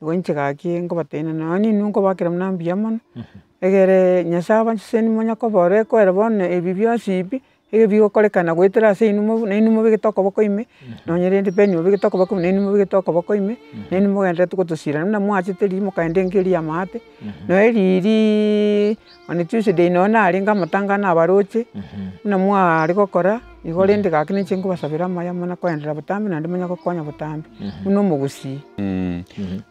igo nchigaki ngobatena nonye inwe nkobakera buna mbuya mono, egere nyasaye abachase monya kobora ekoera bono ebi bionsi ebi, iga bigokorekana goetera ase inwe na inwe mobegete okoboko ime, nonye rende penny mobegete okoboko ime, na inwe mobegete okoboko ime, na inwe mogenderete gotosirana buna mwachete riria mokaenda enka riamaate, nonye riria on Tuesday nonye narenge amatanga nabaroche, buna mware gokora, igo rende gaki ninche nkobasabera amaya mono koenderera botambe naende monya gokonya botambe, buna omogusii.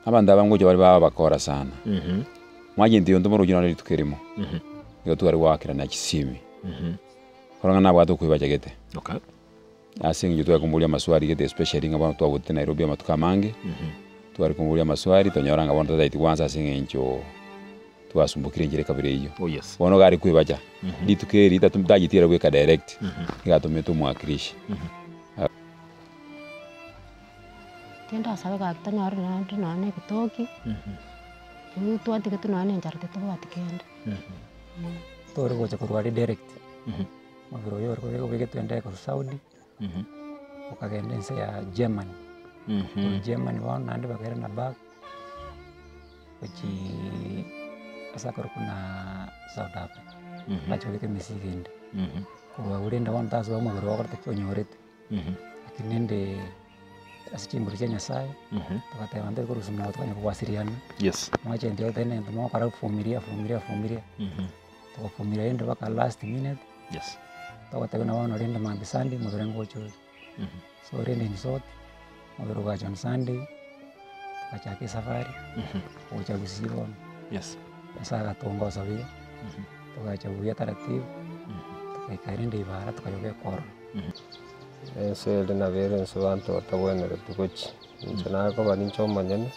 Abanto abangocha bari babakora sana. Mwagente onto moro jina rituko erimo. Igo twari gwakirana chisimi. Koranga nabwate okwibachagete. Okay. Ase ngiyo twakumbulia maswali gete especially ngabana twabute Nairobi amatuka mange. Twari kumbulia maswali tonyoranga bono tataiti kwanza ase ngencho twasumbukire njire kabire iyo. Oh yes. Bono gari kwibacha. Rituko eri tatumtagitira gweka direct. Igatumete mwakirishi. Tienda sabe gakita nyoro nandi nane kutoki. Twatigete nane njartete bwatikende. Tore gocha kurwari direct. Magiro yoro ko bege twende ko Saudi. Ukagenda nse ya Germany. Germany wan nandi bagera na bag. Kuchi asakor kuna South Africa. Bacho bege misiginde. Kwa urenda wan tazo wa magiro wakati kyonyorete. Lakini nende asichimburi cha Nyasaye. Tukataya wande kurusuma tukanya kuwasiliana. Yes. Mwache ndio tena ndio kara kufumilia. Tukafumilia ende baka last minute. Yes. Tukataya na wana renda mambi Sunday mabirengo cho. So renda ni sote. Mabiruga John Sunday. Tukachake safari. Ucha kusibo. Yes. Sasa katongo sabia. Tukachabuya taratibu. Tukaikairende ibara tukayoge koro. Selde na vere nsubanto tabwenere tukochi. Nchana ko bani choma nyene.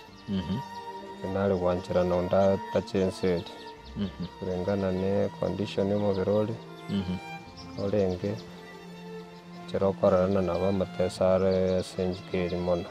Nale wanchira nonda tachensede. Kulingana ne condition yo mobiroli. Olenge. Chero parana na bamatesare senjikeri mona.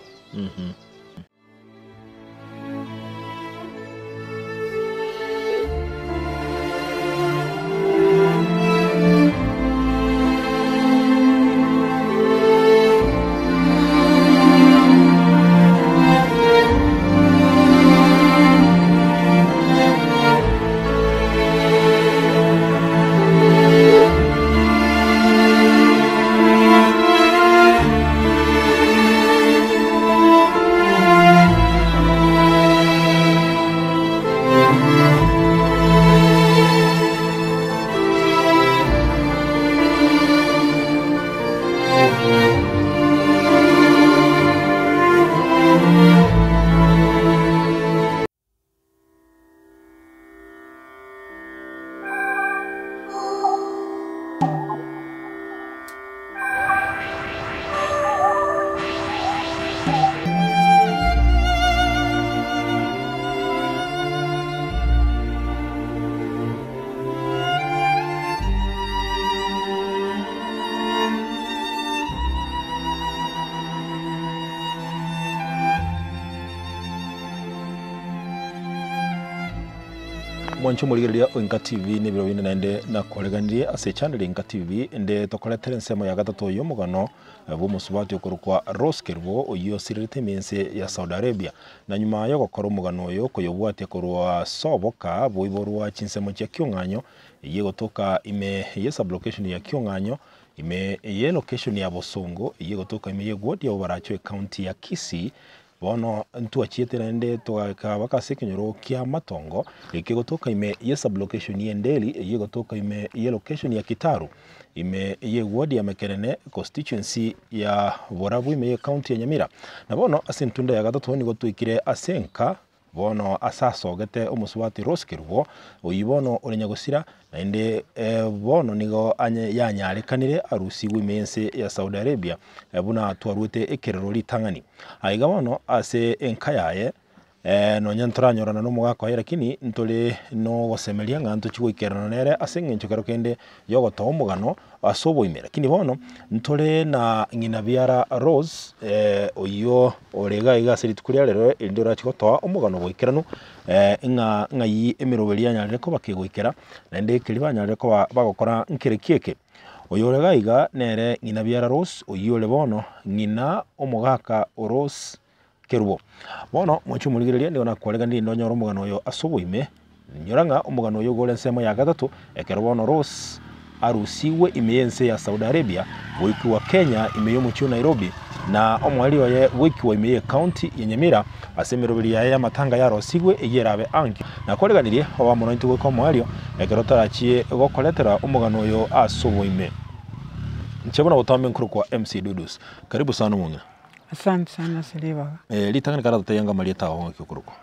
Mwancho muligereria Inka TV ni biro bine naende nakoreganirie ase channel Inka TV ende tokoretere nsemo ya gatatu y'omugano bw'omusubati okorukwa Rose Kerubo oyo sirite mense ya Saudi Arabia na nyuma yo gukora omugano oyo koyobwate korwa soboka boiborwa chinsemo cha kyonganyo yegotoka ime yesa location ya kyonganyo ime ye location ya Bosongo yegotoka ime yegwodi obaracho county ya Kisii bono ntuachiete nende toka bakasekenyoro kia matongo ikigotoka ime ye sublocation ye Ndeli yegotoka ime ye location ya Kitaru ime ye ward ya Mekerene constituency ya Borabu ime ye county ya Nyamira na bono asentunda ya gatatu ni gotuikire asenka bono asasogete omusubati Rose Kerubo oyibono oranyagusira naende bono nigo yanyarekanire arusi w'imense ya Saudi Arabia buna twarute ekerero litangani aiga bono ase enkayaye no nyantoranyorana no mugako lakini ntole no gosemeria nganto chigwikerana nere ase ngencho kero kende yogoto omugano asoboime lakini bono ntole na ngina biara Rose oyo orega igasiri tukuria rero indora chigoto omugano gwikeranu ngai emiroberia nyarire ko bakigwikera nende kiribanyarire ko bagokora nkirekieke oyo orega iga nere ngina biara Rose oyo le bono ngina omugaka Rose Kerubo bono mwachu muligireria ndi ona kwarega ndi ndonyora omugano oyo asubuime nyoranga omugano oyo gore nsemo ya gatatu Kerubo Rose arusiwe imiyense ya Saudi Arabia wiki wa Kenya imeyo muchu Nairobi na omwali oye wiki wa imeye county ya Nyamira asemerobiri ya matanga ya rosigwe eyerabe anki na koreganirie owa munointu gwe komwalio ekerotarachi gokoletera omugano oyo asubuime nchebona utambe nkuru kwa MC Dudus karibu sana munga. Asante sana Siliva. Litangani karata tayanga Marieta aho kikuruko.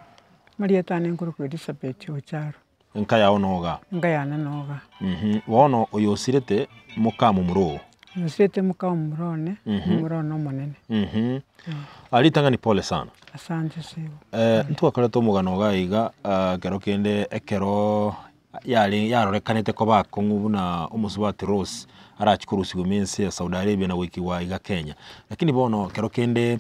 Marieta ne nkuru kwa Elizabeth Ocharo. Nkaya onoga. Nkaya nanoga. Wono oyo sirete mukamu muro. Sirete mukamu muro ne, muro no monene. Alitangani pole sana. Asante sibo. Ntu akaleto mugano gaiga kero kende ekero yarorekanete ko bakongu na umusubati Rose arachikurusi gumense ya Saudi Arabia na wiki wa iga Kenya lakini bono kero kende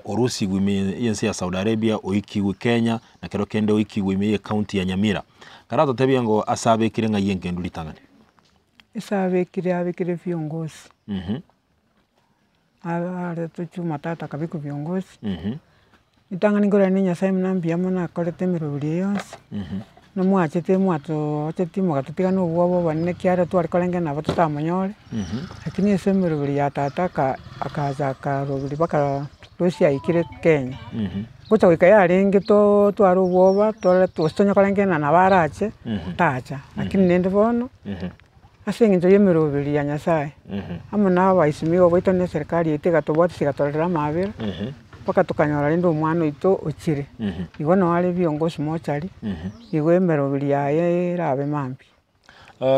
urusi gumense ya Saudi Arabia wiki wa Kenya na kero kende wiki gumense county ya Nyamira karato tebiango asabe kirenga yenge ndulitangani asabe kire viongozi ara tuchuma tata kabiku viongozi itangani ngora ni Nyasaye mnambia mona kolete mirubiri yose no mwachete mwato achete mugatutiga no bwabo banene kiara twari kolenge na batutamonyore lakini ese mirubiri ya tata akaza karubiri baka Russia ikire Kenya gucha wika yaringi to twari bwoba twari tustonya kolenge na nabarache tacha lakini nende bono asingi njo yemirubiri ya Nyasaye amana abaisimigo boitone serikali itega tobwati sigatorera mabira paka tukanyora lindo umwana ito uchire igo no wale viongozi mochari igo emerobiri yaye rabe mambi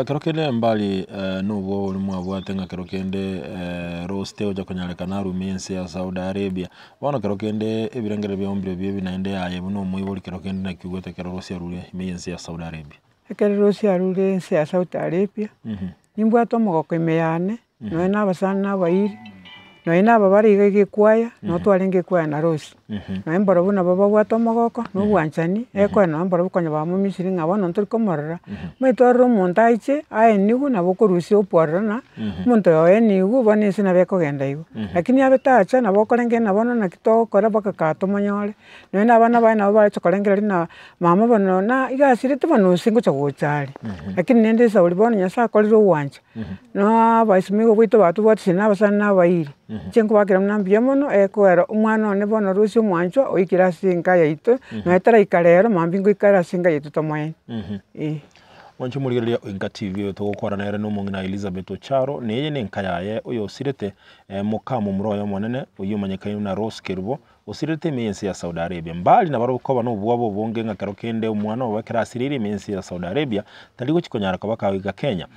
kerokende mbali nubo lumwa tenga kerokende roste oja konyalekana rumense ya Saudi Arabia wana kerokende ebirengere byombire bye binaende yaye buno muyiboli kerokende na kigwete kerorosia rule mense ya Saudi Arabia kerorosia rule nse ya Saudi Arabia nimbwa tomogoko imeyane no na basana abairi no ina babari gekwaya no twarenge kwaya na Rose no embora buna baba bwatomogoko no bwanchani eko no embora bukonya ba mu Misiri ngabona nturi komorera mwitoro muntaiche aye nigu na bokorusi opwarana na muntu yoye nigu bone sina beko genda igo lakini abetacha na bokorenge na bono na kitokora bakakato monyore no ina bana bana baba chokorengera na mama bono na igasirite bono singo chagochari lakini nende Saudi bono nyasa koliro wanja no abaisimigo bwito batu bwatsina basana abairi chengo bakira mnambia mono ekwera umwana ne bono Rusi mwancho oikira singa yaito no etara ikarero mambingo ikara singa yaito tomoye wanchu muligeria Inka TV tugukora nere no mungina Elizabeth Ocharo neye ne nkayaye oyo sirete mukamu muroyo monene oyo manyekayo na Rose Kerubo osirete mense ya Saudi Arabia mbali na baro koba no bwabo bonge ngakaro kende umwana wakira asiriri mense ya Saudi Arabia taligo chikonyara kabaka wiga Kenya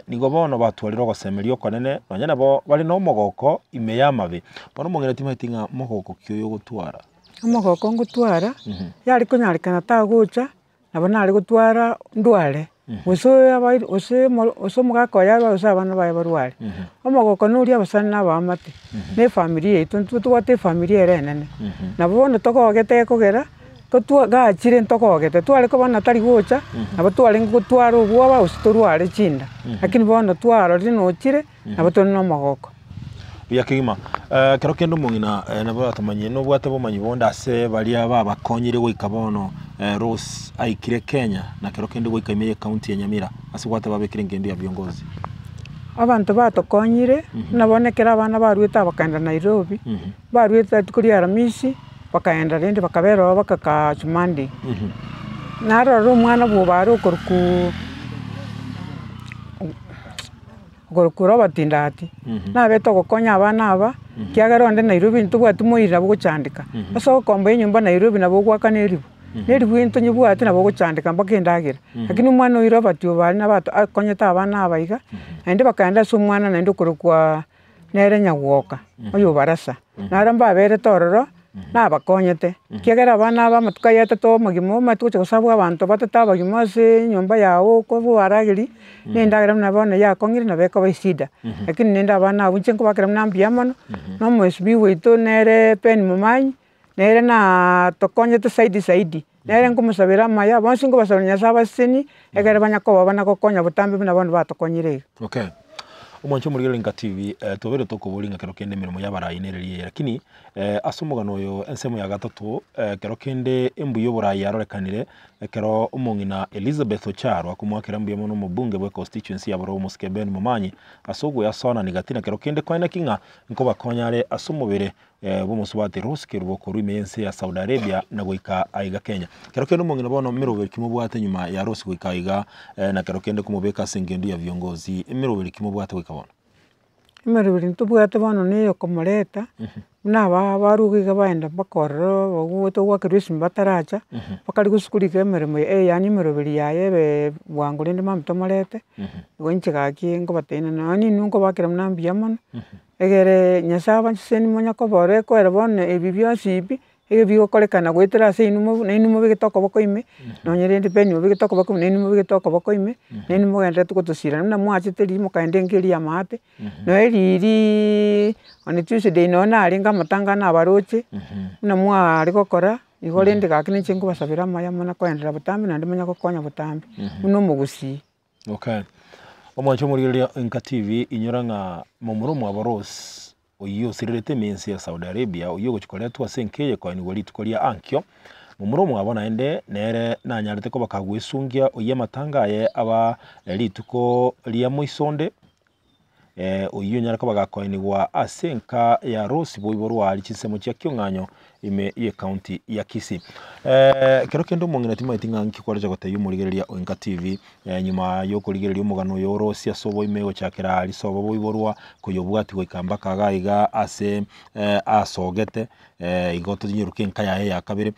nigo bono batwaliro gosemerio konene banyana bo bali no mogoko imeyamabe bono mungina timatinga mogoko kyoyo gutwara mogoko ngutwara yari konyarikana tagucha nabona ari gutwara ndware oso mugako yaba osabana baye barware omogoko nuri abasana abamate ne family yetu twate family erenene nabo no tokogete kogera ko gachire ntokogete twari ko bana tari gocha nabo twari ngutwara obwoba ostorware chinda lakini bono twaro rino chire nabo tono mogoko yakima kero kendo mungina nabo atamanye no bwate bomanyi bonda se bali aba bakonyire goika bono Rose aikire Kenya na kero kendo goika imeye county ya Nyamira asibwate babekire ngende ya viongozi abantu batokonyire nabonekera abana barwita bakanda Nairobi barwita kuri Aramisi bakaenda rende bakabera bakaka Chumandi naro umwana bubaro gorukuro batindati nabeto gokonya abana aba kiagaronde Nairobi ntubwatu moira buguchandika aso kombe nyumba Nairobi nabo gwakaneribu neribu into nyibwate nabo guchandika mbakendagira lakini umwana oiro batyo bali nabato akonyeta abana abaiga ende bakanda so umwana nende kurukwa nere nyagwoka oyo barasa naramba bere tororo nabakonyete kiagera abana aba matuka yatato magimo matuko gusabwa abantu batata se nyumba yawo ko buaragiri nendagira nabone yakongire nabeko baisida lakini nenda abana abunche ko bakira mnambia mono no mwesbi wito nere pen mumanyi nere na tokonyete saidi nere ngumusabira maya bonse ngo basabanya sabaseni egere banyako bana kokonya butambe bana bantu batokonyire okay Omwancho muri Inka TV tobere tokuburinga kero kende mirimo y'abarayinereriye lakini asumugano yo ensemo ya gatatu kero kende embuyo burayi yarorekanire kero umungina Elizabeth Ocharo akumwakira mbuye muno mubunge bwa constituency ya Boro Muskeben Mumanyi asogwe yasona nigatina kero kende kwaina kinga nko bakonyare asumubire bumusubati Rose ruboko imense ya Saudi Arabia na goika aiga Kenya kero kende umungina bono mirobere kimubwate nyuma ya Rose goika aiga na kero kende kumubeka sengendu ya viongozi mirobere kimubwate goika bono imerubiri ntubwate bono niyo komoreta naba barugiga baenda bakorero baguto gwakirwisi mbataracha bakari gusukurika emeremo yani imerubiri yaye be bwangu rinde mamtomorete gwenche gaki ngo batena nani nunko bakira mnambia mono egere nyasaba nseni monya kobore ko erebone ebibyo sibi ege bigo kolekana gwetera se inumo bigitoko bokoime nonyerende penyo bigitoko bako inumo bigitoko bokoime inumo gende tukotosira na mwachiteri mukaende ngeri ya mate no eriri on Tuesday no na aringa matanga na baroche na mwa ari gokora igorende gakine chengo basabira maya mona kwendera butambi na ndimenya kokonya butambi uno mugusi. Okay. Omwancho muri Inka TV inyoranga mumurumu abaros oyo sirete mensi ya Saudi Arabia oyo gochikorea twasenkeye kwa ni wali tukoria ankyo mumurumu abona ende nere nanyarete ko bakagwesungia oye matangaye aba lituko liya moisonde oyo nyaraka bagakoinigwa asenka ya Rose boiborwa ali kisemo kya kyonganyo ime ye county ya Kisii kero kendo mongina tima itinga nkikwaje gotayo murigereria Inka TV nyuma yo kurigereria umugano yo Rose asobo ime ochakera ali sobo boiborwa kuyobwati goikamba kagaiga ase asogete igoto nyiruke nkaya ya kabere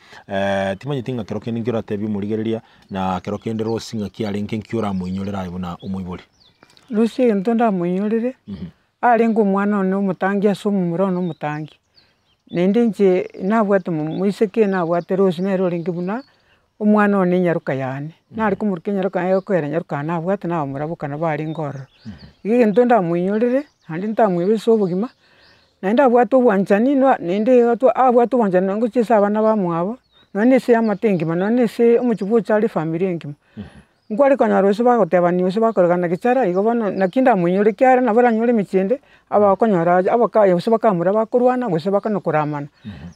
tima itinga kero kendo ngira tebi murigereria na kero kendo Rose ngaki alenke nkyura muinyorera ibona umuibori Lucy ntonda muinyorere arengo mwana no mutangi asumu murono mutangi nende nje nabwate muiseke nabwate Rose nero ringibuna umwana one nyaruka yane nari kumurike nyaruka yo kwera nyaruka nabwate na murabuka na bari ngoro ige ntonda muinyorere handi ntamwibiso obugima nenda bwate obwanjani no nende gato abwate obwanjani ngo chisa abana bamwabo none se amatengi manone se umuchibu cyari family ngima ngwari kwa Rose bagoteba niyo bakoragana gicara igo bono nakinda munyore kyara nabara nyore michende abakonyora abaka yose bakamura bakurwana gose bakano kuramana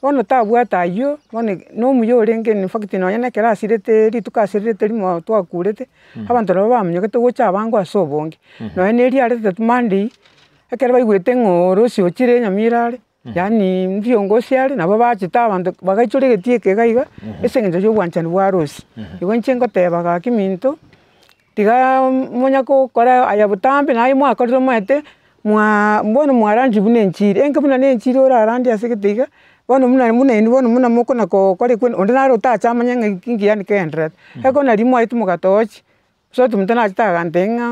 bono tabwata yo bono no muyorenge in fact no yana kera asirete ritukasirete limo twakurete abantu rabo bamnyo gete gocha abango asobonge no eneri arete tumandi ekera baigwete ngoro si ochire nyamirare yani mviongozi ari nabo bachita abantu bagaichore getieke gaiga esengenzo yo bwanchani bwa Rose igo nchengo teba ga kiminto tiga monya ko kora aya butambi na imwa akorero mwete mwa mbono mwaranji bunenchire enke buna nenchire ora arandi asegetiga bono muna bono muna moko na ko kore kwen ondinaro tacha manya kingi yani kendra eko na limwa itu mugatochi so tumtana chitaga ndenga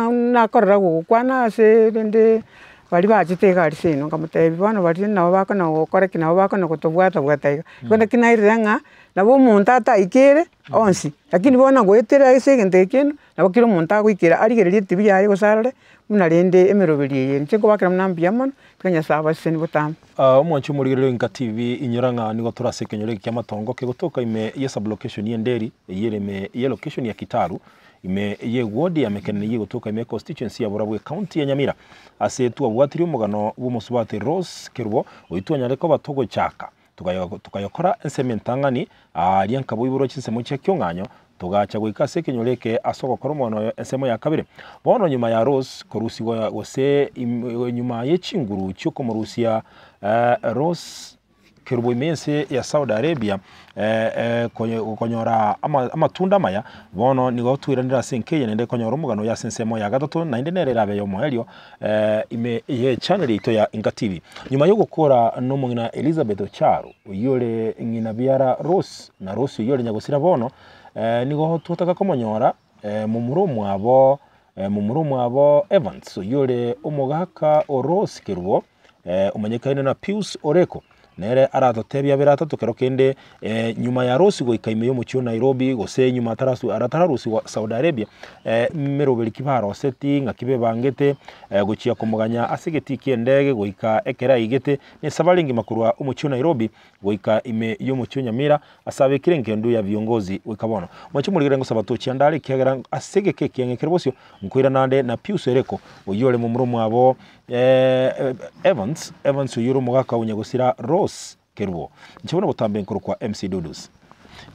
na korora gukwana se rende bari bachitega ari sino kamutebi bano bari nabo bakona gukora kinabo bakona gutobwata bwataiga kwenda kinairanga nabo umuntu ataikire onsi lakini bona gwetera esegente kino nabo kiro umuntu agwikira arigererie tibi yaye gusarare munarende emeroberiye ncheko bakira mnambia mono kanya saba seni butam omwancho murigererio Inka TV inyoranga nigo turasekenyore kyamatongo kegotoka ime ye sublocation yenderi yereme ye location ya Kitaru ime ye ward ya mekene ye gotoka ime constituency ya Burabwe county ya Nyamira ase tuabwatiri umugano w'umusubati Rose Kerubo oyitwanyare ko batogo chaka tukayokora ensementangani alianka boiburo chinsemo cya kyonganyo tugacha goika sekenyoreke asoko kora umwana ensemo ya kabiri bono nyuma ya Rose korusi wose nyuma y'ekinguru cyo ko mu Rusia Rose Kerubo imense ya Saudi Arabia konyora amatunda maya bono nigo twiranira senkeye nende konyora umugano ya sensemo ya gatatu na inde nerera be yo mohelio ime ye channel ito ya Inka TV nyuma yo gukora no mungina Elizabeth Ocharo uyore ngina biara Rose na Rose uyore nyagosira bono nigo tutaka komonyora mu murumu abo Evans uyore umugaka o Rose Kerubo umanyekaine na Pius Oreko nere aratotebia berata tukero kende nyuma ya Rosi goika ime yo muchio Nairobi gose nyuma aratararusi wa Saudi Arabia meroberi kibaro seti ngakibe bangete guchia kumuganya asegeti kiendege goika ekera igete ne sabalingi makurwa umuchio Nairobi goika ime yo muchio Nyamira asabe kirengendu ya viongozi wikabono mwacho muri ngo sabato chiandale kiagera asege ke kiengekere bosyo mukwira nande na Pius Ereko oyole mu muromo abo Evans uyuru mugaka unyagusira Rose Kerwo nchibona butambe nkuru kwa MC Dudus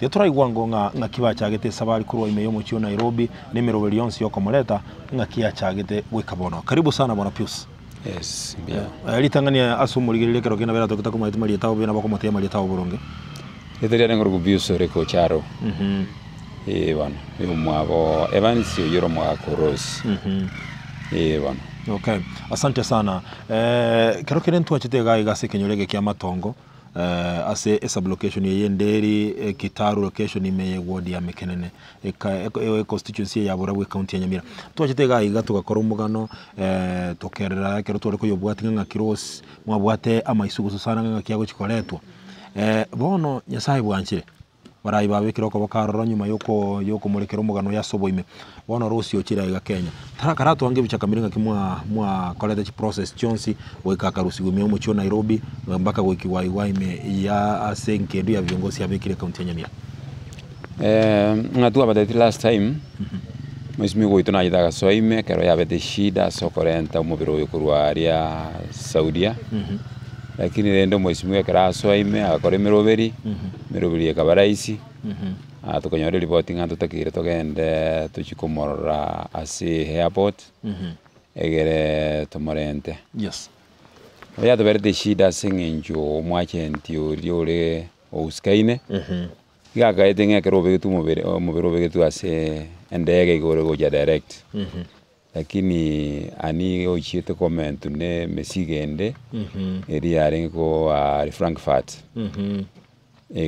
Dio turaigwa ngo nga kiba cyagete sabari kurwa ime yo muchio Nairobi nimero Lyons yo komoleta nga kiya cyagete wikabono karibu sana bwana Pius. Yes, yeah. Litangania asumurigirire kero kina bera tokita kuma itimali tawo bina bako mutema ali tawo buronge. Italia ngoro Pius Ereko charo. Bwana. Uyu mwabo Evans uyuru mwako Rose. Bwana. Okay. Asante sana. Kero kire ntu achitega igase kenyolege kya matongo. Ase sub location yenderi Kitaru location ime ward ya Mekenene constituency ya Burawe county ya Nyamira twachitega iga tugakora umugano tokerera kero tore ko yobwati nga Kirosi mwabwate amaisuguso sana nga kiyago chikoletwa bono nyasaye bwanchire barayi babekira ko bakaroro nyuma yoko murekero umugano yasobo ime bono Rosi okira iga Kenya tarakara twange bichakamiringa kimwa mwa koleta chi process chonsi wekakarusi gumye umuchio Nairobi mpaka wekiwa ime ya asenke ndu ya viongozi abekire county ya Nyamira ngatua badati last time mwesimi goitona yitaga soime kero yabete shida sokorenta umubiro yokurwa aria Saudia lakini rendo mwesimi kera soime akore meroberi ekabaraisi tukanyore reporting antu takire togende tuchikomorora ase airport egere tomorente. Yes. Ya toberde shida singinjo mwachenti uriore ouskaine gaga etenge kero begetu mubiro begetu ase endege gore goja direct lakini ani ochiete comment ne mesigende eri arengo Frankfurt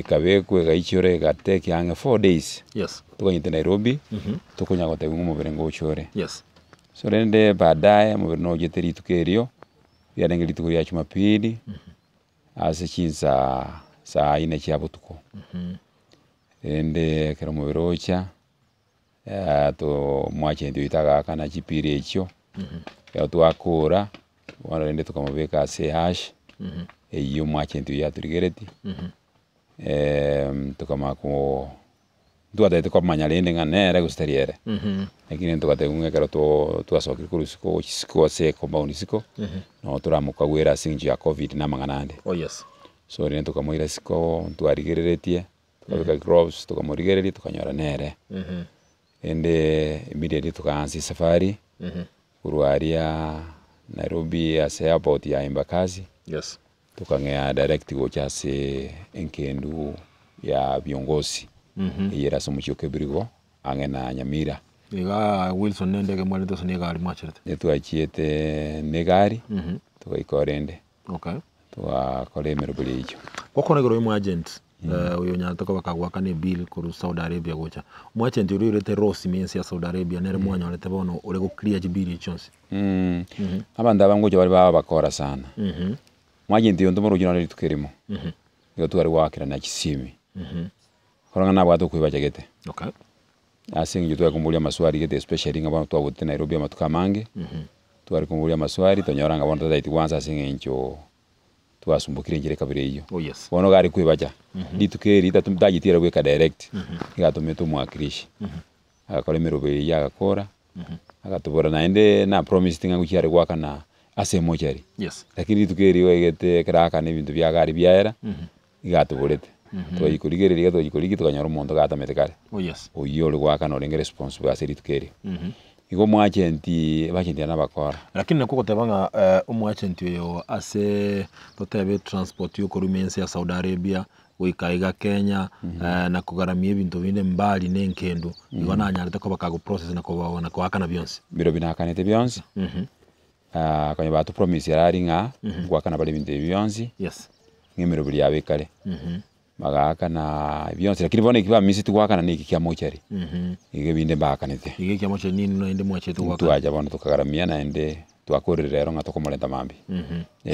kabe kwega ichore gateke ange 4 days. Yes. Tukanyite Nairobi tukonya gote mubire ngo uchore. Yes. So rende baadaye mubire no jeteri tukerio yarengeli tukuria Jumapili ase chinza saa 4 cha butuko rende kero mubire ocha to mwache ndio itaga kana chipiri echo ya twakura wana rende tukamubeka ase hash eyo mwache ndio yaturigereti tukamako duade ko manyalende nganere gustariere lakini tukate ngekero to asokiri kurusiko chisiko se compound siko no turamuka gwera sinji ya covid na manganande. Oh yes. So rende tukamoira siko tuarigereretie tukabeka gloves tukamorigereretie tukanyora nere ende immediately tukaanza safari kurwaria Nairobi ase airport ya Embakasi. Yes. Tukangea direct gocha se enkendu ya viongozi yera somuchio kebrigo angena Nyamira iga Wilson nendege mwalito sonegari mwachirete netuachiete negari tukaikorende. Okay. Tukakore merobili icho kwakonegero imwe agent uyo nyatoko bakagwaka ne bill kuru Saudi Arabia gocha mwachenti ururete Rosi mensi ya Saudi Arabia nere mwanyorete bono urego clear jibiri chonse abanda bangoje bari baba bakora sana mwagenti yo ndomoro jina litukerimo yo twari wakira na kisimi koranga na bwato kwibajagete. Okay. Asingi tutwa kumbulia maswali gete especially ngabana twawote Nairobi amatuka mange twari kumbulia maswali tonyoranga bona tataiti kwanza asingi ncho twasumbukire njire kabire iyo. Oh yes. Bono gari kwibaja litukeri tatumdagitira gweka direct igatumete mwakirishi akakole merobeli yagakora akatubora naende na promise tinga kuchari gwaka na ase mochari. Yes. Lakini litukeri wegete kraka ne bintu bya gari byara igatuburete twayikurigerera twayikurigi tukanyora umuntu gatamete kare. Oh yes. Oyo gwaka no renge responsible ase litukeri igo mwachenti bachenti n'abakora lakini nako tebanga umwachenti yo ase totebe transport yo korumense ya Saudi Arabia wikaiga Kenya na kugaramia ibintu binde mbali nenkendo igo nanyarete ko bakago process na ko babona ko akana byonse biro binakanete byonse kwenye batu promise yarari nga gwakana bali binde byonse. Yes. Ngimiro bili yabekale magaka na byonse lakini bone kiba misi twakana niki kya mochari ige binde bakanete ige kya mochari nini no ende mwachete gwakana twaja bono tukagaramia na ende twakorera rero nga tokomolenta mambi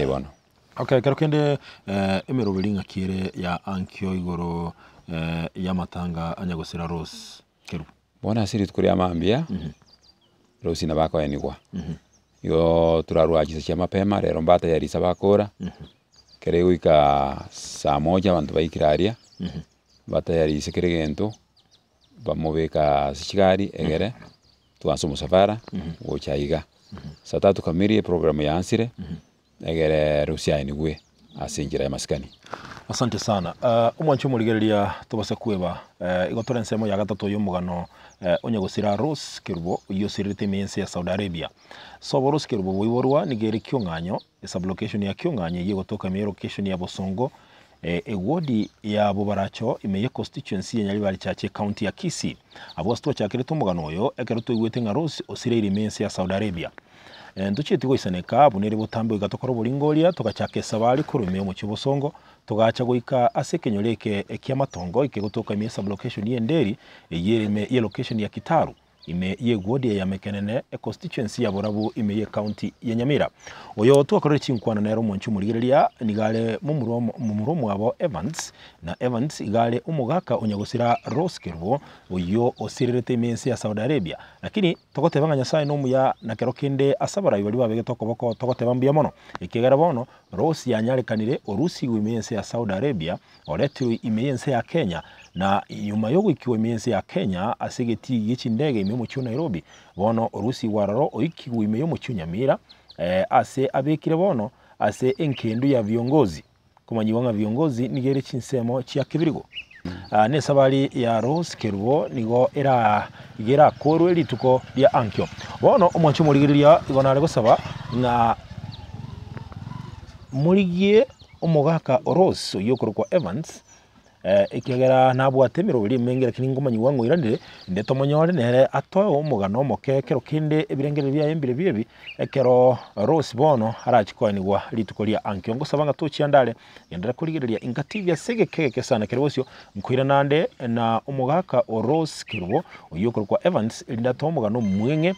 bono Okay, kero kende emeroberi ng'akire ya ankio igoro ya matanga anyagosera Rose keru. Bona asiri tukuri amambia. Rose na bako enigwa. Yo turarua kisa cha mapema rero mbata ya risa bakora. Kere wika saa moja bantu baikiraria. Bata ya risa kere gento. Bamobeka sichigari egere. Tuanso musafara wochaiga. Saa 3 kamili programu ya ansire. Egere Rose ya enigwe asinjira ya maskani. Asante sana. Umwancho muligereria tubasa kweba igotore nsemo ya gatatu y'umugano onyagosira Rose Kerubo yosirite mense ya Saudi Arabia. So Rose Kerubo wiborwa nigere kyonganyo sub location ya kyonganyo yigotoka me location ya Bosongo wodi ya Bobaracho imeye constituency ya Nyalibari chache county ya Kisii. Abwasto chakire tumugano oyo ekeruto igwete nga Rose osirire mense ya Saudi Arabia. Nduchitigo isaneka bunere butambo igatokora bulingoria tugachake sabali kurume mu Kibosongo tugacha goika asekenyoreke ekiamatongo ikegotoka mi sub location yenderi yereme ye location ya Kitaru ime ye godi ya Mekenene constituency ya Borabu ime ye county ya Nyamira oyo tuakorere chinkwana nero monchu muligereria nigale mumuromo abo Evans na Evans igale umugaka onyagosira Rose Kerubo oyo osirerete mense ya Saudi Arabia lakini tokotebanga nyasaye no muya na kerokende asabara ibali babege tokoboko tokotebambia mono ikegera bono Rose yanyalekanire orusi wimense ya Saudi Arabia oretu imense ya Kenya na nyuma yo gwikiwe imense ya Kenya asegeti gichindege ime mu Nairobi bono orusi wararo oikiwe ime yo mu Nyamira ase abekire bono ase enkendu ya viongozi kumanyiwanga viongozi nigere chinsemo chia kibirigo nesabali ya Rose Kerubo nigo igera korwe lituko lya ankyo bono omwancho muligiria igonare gosaba na muligie omugaka Rose yokorwa Evans ikegera nabwate mirobiri mengera kiningomanyi wangu iranire ndeto monyore nere atoe omugano mokekero kinde ebirengere bya embire byebi ekero Rose bono arachikwani lituko lya ankyo ngosabanga tuchiandale endera kuligereria ingativya segekeke sana kerosyo mkwira nande na omugaka Rose Kerubo oyokorwa Evans indato omugano mwenge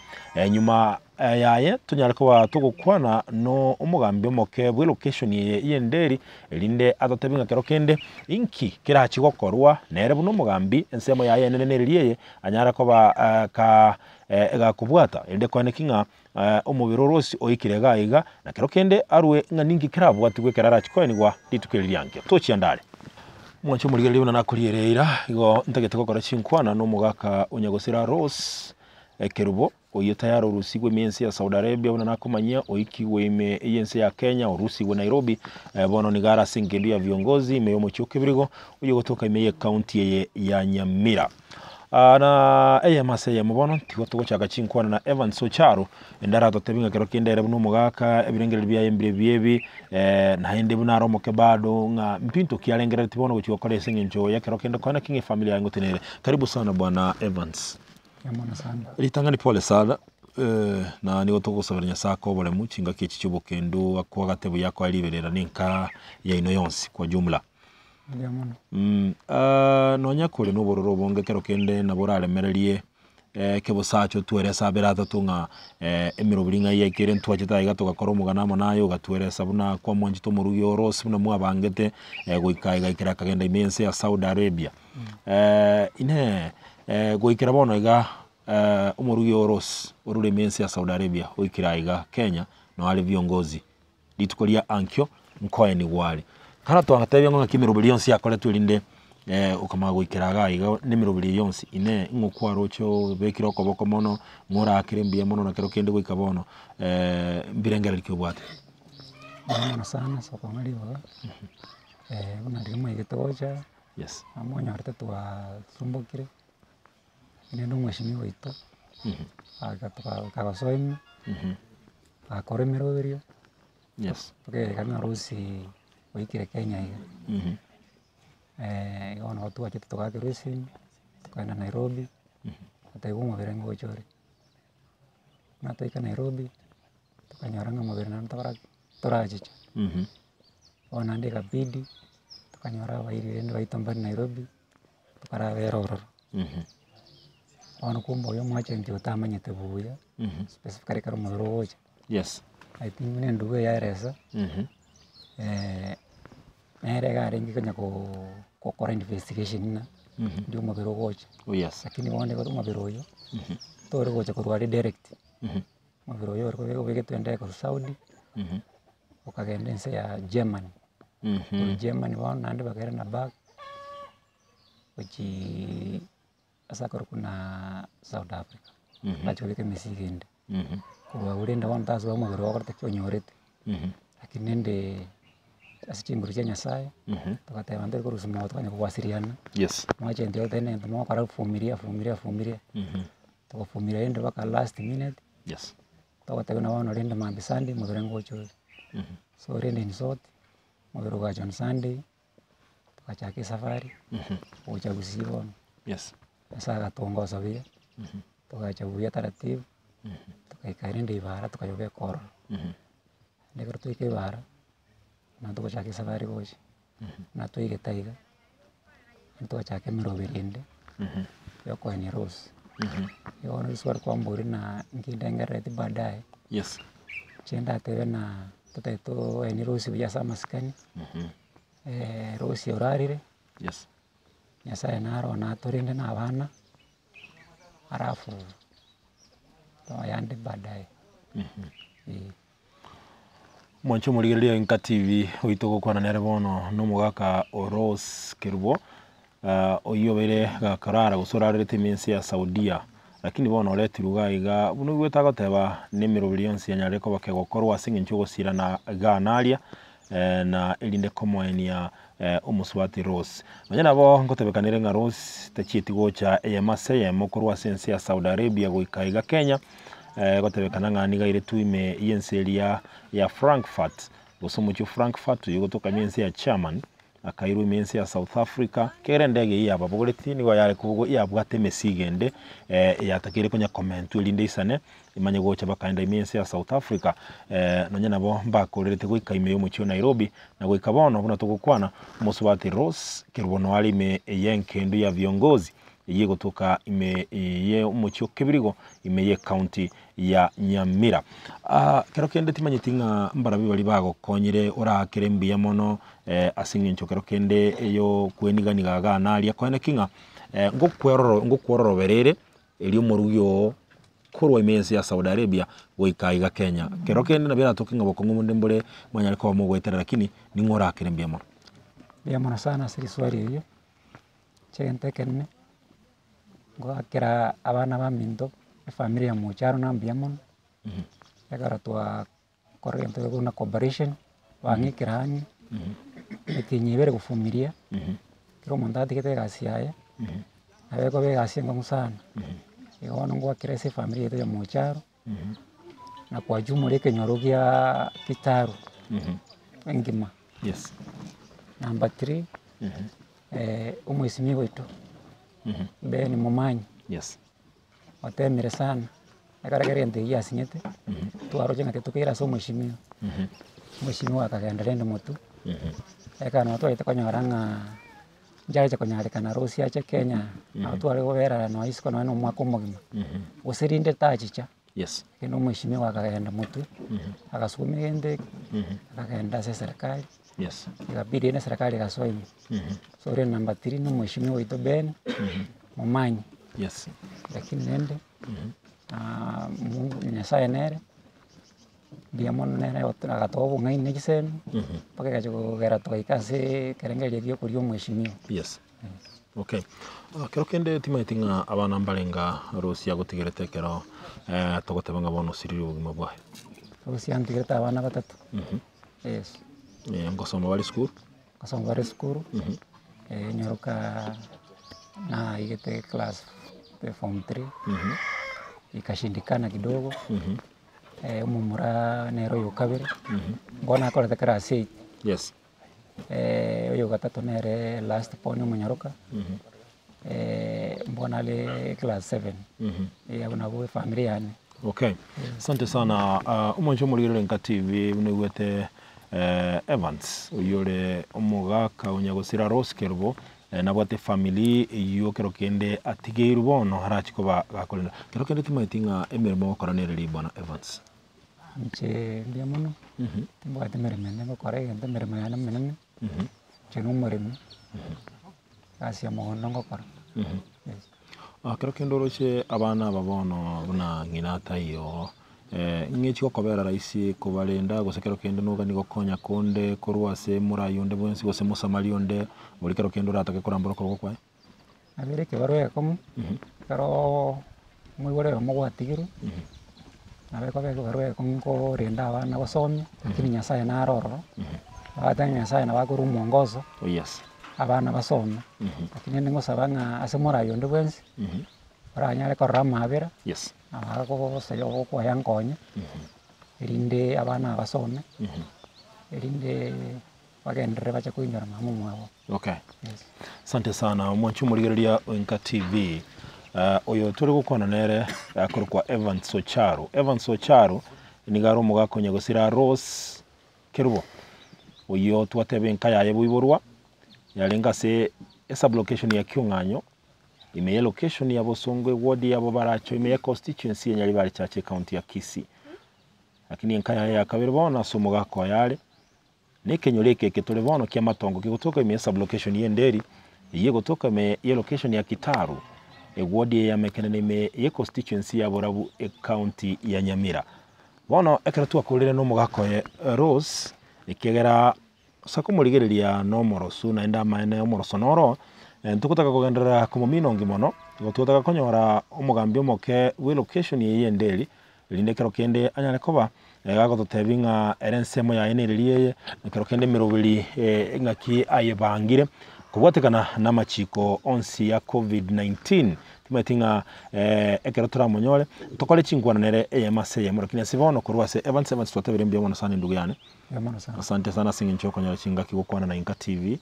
nyuma yaye tunyarako tugukwana no umugambi moke bwe location yenderi linde adatebinga kero kende inki kirachi gokorwa nere buno mugambi ensemo yaye neneneriye anyarako ga kubwata ende kwanekinga omubiro Rose oikirega iga na kero kende arwe nganingi kirabwati gwe kerarachi kwenigwa litukeli lyange tuchiandale mwancho muligereri na nakuliereira igo ntagete gokora chinkwana no mugaka onyagosira Rose Kerubo oyo tayari urusigwe mense ya Saudi Arabia bona nakumanyia oikiwe ime yense ya Kenya urusigwe Nairobi bono nigara singendu ya viongozi ime yo muchuke birigo uyo gotoka ime ya county ya Nyamira na mase ya mubono tigoto chaka chinkwana na Evans Ocharo endara totebinga kero kindere buno mugaka ebirengere bya embire byebi na hende bunaro moke bado nga mpinto kialengere tibono gochikokore sengenjo ya kero kende kwana kinge familia yangu tenere karibu sana bwana Evans. Yamona sana. Litangani pole sana na nigo tugusabira nyasako bole muchinga kichi cy'ubukendo akwa gatebo yako aliberera ninka ya ino yonsi kwa jumla. Yamona. Nonya kure no bororo bonge kero kende na borale mererie kebo sacho tuere sabera tatunga emirobiringa yekere ntwachita igatoka koromugana nayo gatwere sabuna kwa mwanjito murugi Rose buna mwabangete goikaiga ikira kagenda imense ya Saudi Arabia. Ine goikira bono iga umurugi Rose urure mense ya Saudi Arabia oikira iga Kenya no ali viongozi litukolia ankyo mkoa ni wale kana twangatebya ngo kimirubiri yonsi yakore tulinde ukama goikiraga iga nimirubiri yonsi ine ngukwa rocho bekira okoboko mono ngora akirembia mono na kero kende goika bono mbirengera likobwate sana soko ngari wa una ndimo igetoja yes amonya harta twa sumbokire nendo mweshimiwa ito agatoka kabasoimi akore miroberio yes porque kana Rose oikire Kenya iga ona watu wache tutoka Rose tukaenda Nairobi ataibu maberengo chore na toika Nairobi tukanyaranga maberena torajicha ona ndika bidi tukanyara wairi ndo waitambani Nairobi tukara weroro ono kumbo yo mwache ndio tamanyete buya specifically karo mudoro wocha yes I think nendo ya resa nere gari ngi kanya ko kora investigation na ndio mabiro gocha Oh yes. lakini wone ko mabiro yo tore gocha ko rwari direct mabiro yo ko bege twende ko Saudi ukagenda nse ya Germany Germany wao nandi bagera na bag uchi asakor kuna South Africa bacho beke misigende kwa urenda wao ntazo wa mabiro ko takyonyorete lakini nende asichimburu cha Nyasaye tukateba ndiko rusimo tukanya kuwasiliana Yes. mwache ndio tena ndio kwa kufumiria tukafumiria ende baka last minute Yes. tukateba na wana renda mambi Sunday mubirengo cho so renda ni sote mubiruga John Sunday tukachake safari uchaguzi wao Yes. sasa gatongoza bia tukachagulia taratibu tukaikaenda ibara tukayobe koro ndiko tuike ibara na tukachake safari gochi na tuike taiga tukachake miroberinde yoko ni Rose yona swar kwa mburi na ngindengereti baadaye Yes. chenda tebe na tutaito ni Rose bya samaskani Rose yorarire Yes. Nyasaye naro na turinde na abana arafu yande baadaye Mwancho murigereria Inka TV oito gukwana nere bono no mugaka Rose Kerubo oyobere gakarara gusorarete minsi ya Saudia lakini bono retiruga iga buno gwetaga teba nemero billions ya nyareko bakegokorwa singe nchugo sira na ganaria na elinde komoenia umuswati Rose manyana bo ngotebekanire nga Rose tachiti gocha eyamase mokorwa sense ya Saudi Arabia goikaiga Kenya gotebekana ngani gaire tuime yenseria ya Frankfurt gosomucho Frankfurt yugotoka mense ya Chairman akairu mense ya South Africa kere ndege ya babogoreti nigo yare kugo ya bwate mesigende yatakire konya comment elinde isane imanye gocha bakaenda mense ya South Africa nonye nabo mbakorerete goikaime yo mucho Nairobi na goikabono buna tugukwana musubati Rose Kerubo ali me yenkendo ya viongozi iye gotoka ime ye umucho kebirigo ime ye county ya Nyamira kero kende timanye tinga mbarabi bali bago konyire ora kerembi ya mono asinge nchokero kende yo kwenigani gaga nalia kwane kinga ngokweroro berere eli umurugyo kurwa imensi ya Saudi Arabia goikaiga Kenya kero kende nabira tokinga bokongo ndembole mwanya ariko bamugwetera lakini ni ngora kerembi ya mono biamona sana siri swali hiyo chente kenne ngakira abana ba mindo familia mucharo na biamon yakara twa corrente kuna cooperation wangikirani etinyibere gufumiria kiro mondati kete gasiaya abeko be gasinga musana igona ngwakira ese familia yetu ya mucharo na kwa jumla kenyorogia kitaru ngima. Yes. Number 3 umwisimi wetu be ni mumanyi. Yes. Watemire sana akaragere ente ya sinyete tuaroje ngate tukira so mwishimiwa mwishimiwa akagenda rende mutu ekana watu aita konyaranga njaje konyare kana Rose ya Kenya watu wale gobera no isiko no mwako mugima usirinde tachicha. Yes. Kino mwishimiwa akagenda mutu akasumira ende akagenda serikali. Yes. Ikabidi na serikali gasoimi so re number 3 no mwishimiwa ito Ben mumanyi. Yes. Lakini nende Nyasaye nere biamon nere agatobo ngai negisem pake gacho gera to ikase kerengeli gyo kuri mwishimiwa. Yes. Okay. Kero kende timaitinga abana mbalenga Rose ya gutegerete kero togotebanga bono siriri ubugima bwahe. Rose antigereta abana batatu. Yes. Ngosoma bali school. Ngosoma bali school. Nyoroka na igete class form 3. Ikashindikana kidogo. Umumura nero yukabire. Mbona akora class 8. Yes. Oyo gatatu nere last pone munyoroka. Mbona le class 7. Yabona bo familia yani. Okay. Asante sana. Umonjo muliro Inka TV unegwete Evans uyore omugaka unyagosira Rose Kerubo nabwate family iyo kero kende atigeiru bono harachiko gakolenda kero kende timaitinga emirimo koranere libona Evans amche bia mono timbo ate meremene ngo kore ente meremene menene chenu mereme kasi ya mohono ngo kora kero kendo roche abana babono buna nginata iyo ng'echi gokobera raisi kobarenda gose kero kendo nuga ni gokonya konde korwase murayonde bwensi gose musamali onde buri kero kendo ratake kurambura ko gokwae abere ke barwe komu kero muy gore mo gwatigiru nabe ko bego barwe kongo renda abana basomye lakini nyasaye naroro bata nyasaye na bakuru mwongozo yes abana basomye lakini ningo sabanga ase murayonde bwensi baranyare korama abera yes abako sayo ko yankonye erinde abana basome erinde bagendere bacha kuinjara mamu mwabo. Okay. Yes. Asante sana mwanchu murigereria Enka TV. Oyo turi gukona nere akorwa Evans Ocharo. Evans Ocharo ni garo mugakonya gusira Rose Kerubo. Oyo twatebe Enka yaye buiborwa. Yalenga se esa location ya Kyunganyo. Imeye location ya Bosongwe ward ya Bobaracho imeye constituency ya Nyaribari Chache county ya Kisii. Lakini Enka yaye yakabiribona so mugako yale. Nekenyoreke ketulebono kia matongo kigutoka ime sublocation yenderi iye gutoka me ye location ya Kitaru ward ya mekenene me ye constituency ya Borabu county ya Nyamira bono ekeratu akulire no mugako ye Rose ikegera sakumurigereria no morosu na enda maene omoroso noro ntukutaka kugendera kumumino ngimono gututaka konyora omugambio moke we location ye yenderi lindekero kende anyale koba gago tutebinga erensemo ya eneririe nekero kende mirobiri ngaki ayebangire kubwatekana na machiko onsi ya COVID-19 timetinga ekero turamonyore tokole chingwana nere eyamase ya murokine sibono kurwase Evans twatebere mbyo mwana sana ndugu yane asante sana singincho konyora chingaki gukwana na Enka TV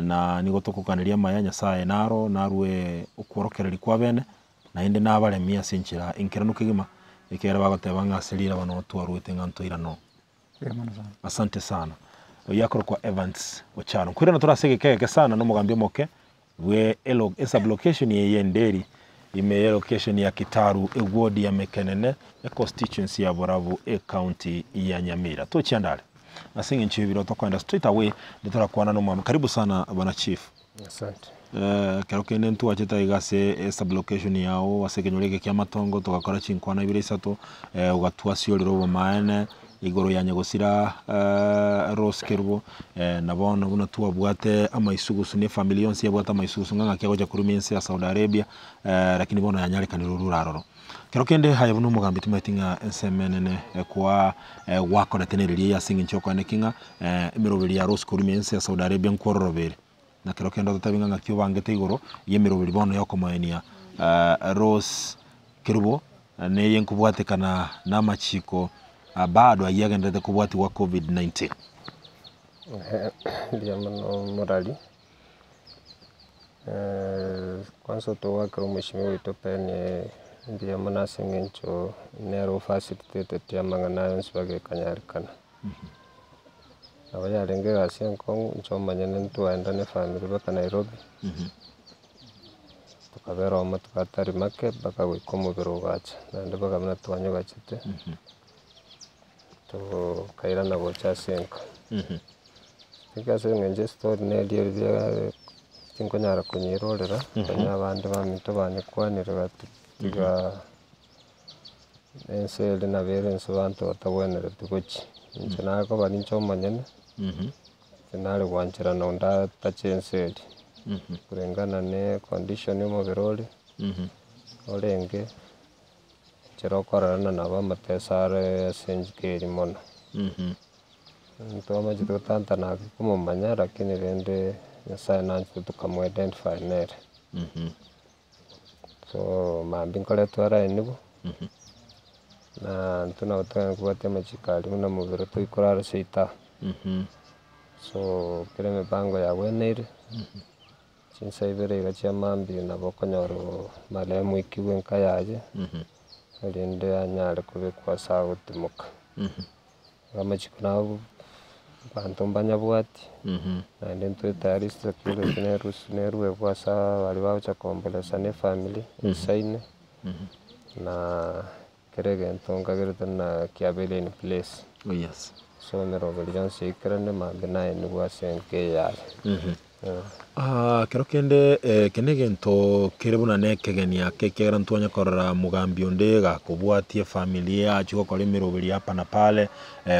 na nigotokukaniriya maya nyasaye naro narwe ukorokereri kwa bene na inde nabale mia sinchira inkiranu kigima ikera bagotebanga selira bano twarwite ngantoira no asante sana yakoro kwa Evans Ocharo kwirana turasege keke sana no mugambio moke we elo esa location ye yenderi ime location ya Kitaru ward ya Mekenene ya constituency ya Borabu county ya Nyamira to chiandale nasingi nchibiro tokwenda straight away nditora kuana no mama karibu sana bana chief asante kero kende ntu wacheta igase sublocation yao wasekenyoreke kia matongo tugakora chinkwana ibire isato ugatua sioriro bomaene igoro ya nyagosira Rose Kerubo nabona buna tuwa bwate amaisugusu ne family yonse yabwata amaisugusu nganga kya goja kurumense ya Saudi Arabia lakini bona yanyale kaniro ruraroro kero kende hayabuno mugambi tumetinga ensemenene kwa wako na tenereria ya singi nchoko anekinga emirobiri ya Rose kurumense ya Saudi Arabia nkororobere na kero kendo tutabinga ngakyo bangete igoro yemirobiri bono yoko maenia Rose Kerubo ne yenkubwatekana na machiko bado ayagendete kubwati wa COVID-19 ndio mano morali kwanza tuwakira mheshimiwa wetu pene ndio mana sengencho nero facilitated ya mangana nsibage kanyarikana abayarenge gasienko nchomanyene ntuenda ne family baka Nairobi tukabera omo tukatari make baka wikomubiro gacha nande baka mna twanyo gachite to kaira na bocha senka ikase ngenje story ne dio tinko nyara kunyirorera kanya bande bamito bane kwanira gatiga ensele na bere nsobanto tabwenera tukochi nchana ko bani nchomanyene nale wanchira no nda tachenseli kurengana ne condition yo mobirole olenge chero korana na ba matesare senjikeri mono ntoma jito tanta na kumumanya lakini rende nyasaye nancho tukamu identify nere so mambi nkole twara enibo na ntuna utanga kuwate machikali una mubiro to ikorara seita so kile mipango ya wenere chinsa ibere gachia mambi na bokonyoro malemu ikiwe nkayaje rinde anyale kube kwa sawa timuka amachikuna bantu mbanyabwati na ndento tayari sekuru neruwe kwa sawa wali bacha kombolesa ne family saine na keregento ngagirite na kiabele in place Oh yes. so meroberi yonse ikerane magina ni gwasenke yaye kero kende kene gento kerebuna nekegenia kekera ntonya korora mugambi onde gakobwatie familia achiko kore meroberi hapa na pale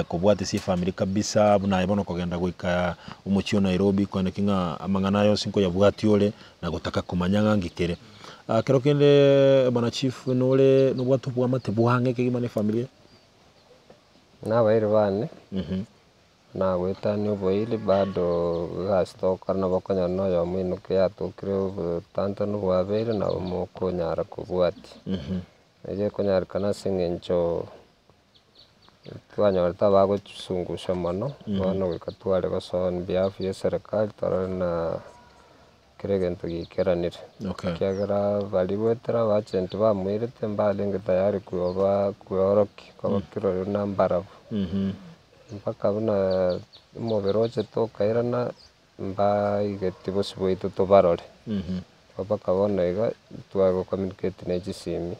kobwatie si family kabisa buna ibono kogenda goika umuchio Nairobi kwene kinga amangana yo sinko yabwati ole na gotaka kumanyanga ngikere kero kende bana chief nole nubwatu bwa mate buhange kegimane familia na bairi bane na gwetani uboili bado gastoka na bakonya no yo mwino kya tukire tanto no bwabere na moko nyara kubwati eje konyara kana singencho twanyorta bago sungusha mono bano wikatware bason behalf ya serikali tarana kiregento gikeranire kyagera bali wetera bacenti bamwirete mbalenge tayari kuyoba kuyoroki kwa kiro nambara mpaka buna moberoche to kairana mba igeti bosiboito to barore mpaka bona iga twago communicate na jisimi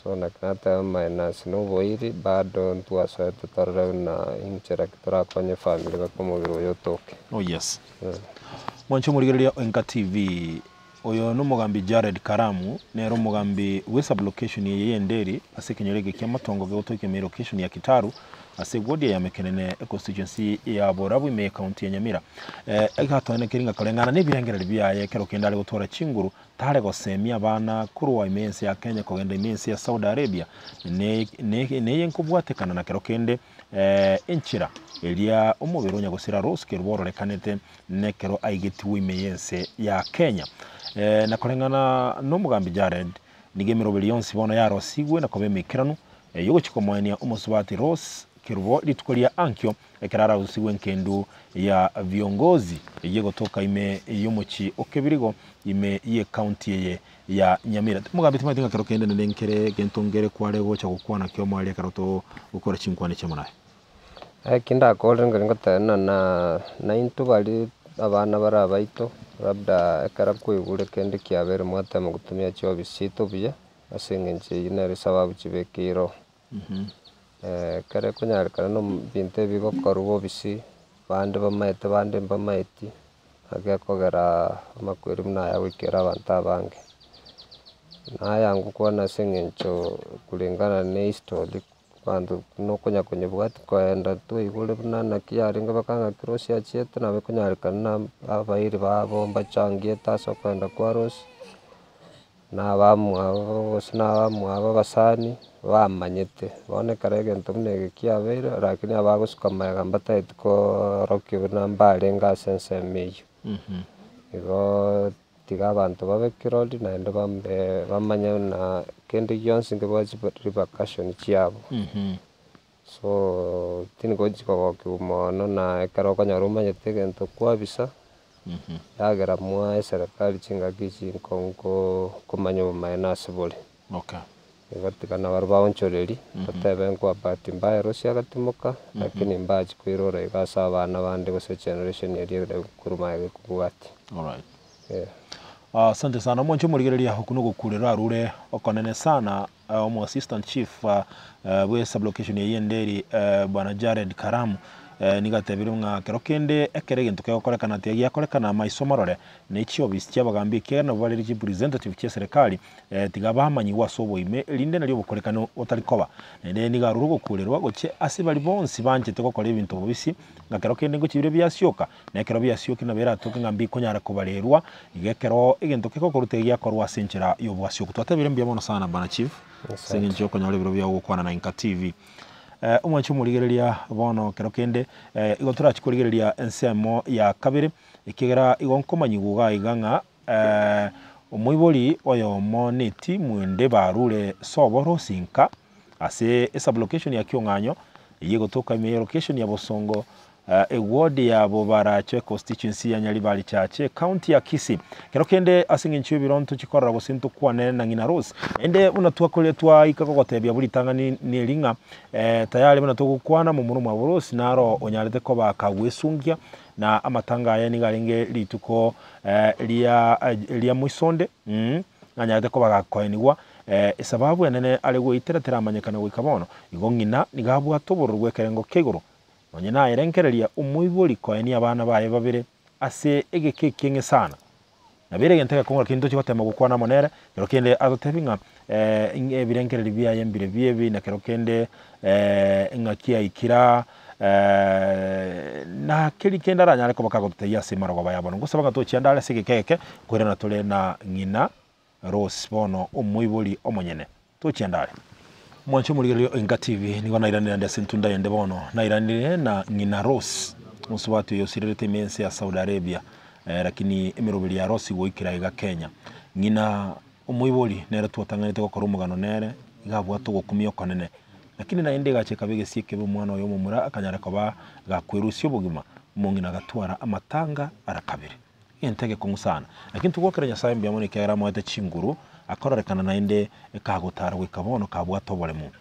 so na kanata minus no boiri bado ntwasa tutarara na inchera kitora kwenye family bakomobiro yotoke. Oh yes. Mwancho murigereria Enka TV oyo no mugambi Jared Karamu nero mugambi we sublocation ye nderi asekenyerege kya matongo gotoke me location ya Kitaru ase godi ya mekenene constituency ya Borabu ime county ya Nyamira egatone kiringa kolengana ne birengera biyaye kero kendale gutora chinguru tare gosemia bana kuruwa imense ya Kenya kogenda imense ya Saudi Arabia ne yenkubwatekana na kero kende inchira elia umubironya gusira Rosker bororekanete ne kero aigetiwe imense ya Kenya na kolengana no mugambi Jared nigemero billions bona yaro sigwe na kobe mekiranu yogo chikomwania umusubati Rose kirwo litukolia ankyo ekarara usiwe nkendu ya viongozi yego toka ime yomochi okebirigo ime ye county ye ya Nyamira mugambi timatinga kero kende nenkere gentongere kware gocha gukwana kyo mwali karoto ukora chinkwane chemunaye kinda kolenga ngata na into bali abana bara baito labda ekara kwigure kende kyabere mwata mu gutumya cyo bisito bya asengenje inare sababu kibekiro kare kunyara kana no binte bigo korubo bisi bande bamaite bande bamaiti agakogera amakweri mna ya wikera banta bange na yangu kuona sengencho kulingana na history kwandu no kunya kwenye bwati kwaenda tu igule bnana kiyaringa bakanga krosia chieta na bekunyara kana abairi babo mbachangie taso kwenda kwa Rose na bamu abo basani bamanyete bone karege ntumne kiabere lakini abagusuka magamba ko roki nambale nga sense meyo igo tiga abantu babekiroli na ndo bamanya na kende yonse ngebaji repercussion chiabo so tingoji ko kumono na karoko nyaruma nyetege nto kwa bisa yagera mwa serikali chinga kichi nkonko kumanyo minus bole ibatikana barba onchoreri batebe kwa party mbaya Russia gatimoka lakini mbaji kwirora igasa abana bande bose generation yari kuruma kubwati. All right. Asante sana mwancho murigereria hukuno gukurira rure okonene sana omo assistant chief we sublocation ye nderi bwana Jared Karamu nigatebire nga kerokende ekerege ntuke okorekana tiagi akorekana maisomarore nechi obistia bagambi kena bali representative che serikali tigaba amanyi wasobo ime linde nalyo bukorekano otalikoba nende nigaruru gukurerwa goche asibali bonsi banje tekokora ibintu bobisi nga kerokende ngo kibire byasyoka na kero byasyoka na bera toke ngambi konyara kubalerwa igekero egento kekokorutegi akorwa senchera yobwasyoka twatebire mbiamono sana bana chief sengenje okonyole biro bya gukwana na Enka TV umwancho murigereria bono kerokende igotura chikurigereria ensemo ya kabiri ikigera igonkomanyiguga iganga umuiboli oyo moneti mwende barure soboro sinka ase sublocation ya Kyonganyo yigotoka ime location ya Bosongo ward ya Bobarache constituency ya Nyalibali chache county ya Kisii kerokende asinginchiwe bironto chikorra bosinto kwane na ngina Rose ende unatua kole twa ikakogotebya buli tangani nelinga tayari bunatokukwana mu murumu wa Rose naro onyarete ko bakagwesungia na amatanga ya nigarenge lituko lia muisonde nanyarete ko bagakoenigwa sababu enene ari gwitira tiramanyekana gwika bono igo ng'ina nigabwa toboro gwekerengo kegoro nonye na erenkereria umuibori koeni abana baye babire ase egekekenge sana nabere gentega kongora kintu chigotema gukwana monere kero kende agotebinga ebirenkereri byaye mbire biebi na kero kende ngakia ikira na kiri kenda ranyare ko bakagoteya simaro bayabona ngusaba gato cyandale sigekeke kurena tole na ng'ina Rose bono umuibori omonyene to cyandale mwancho muri Inga TV nigo nairanira ndase ntunda yende bono nairanire na ng'ina Rose musubatu yosirete mense ya Saudi Arabia lakini emirobiri ya Rose goikira iga Kenya ng'ina umuibori nere tuwatanganite gukora umugano nere igabwa tugukumio konene lakini na ende gacheka begesieke bomwana oyo mumura akanyara koba gakwirusyo bugima mungina gatwara amatanga arakabiri yentege kongusana lakini tugokera nyasaye mbiyamone kera mwete chinguru akorerekana na ende ekagutara wikabono kabwa tobole mu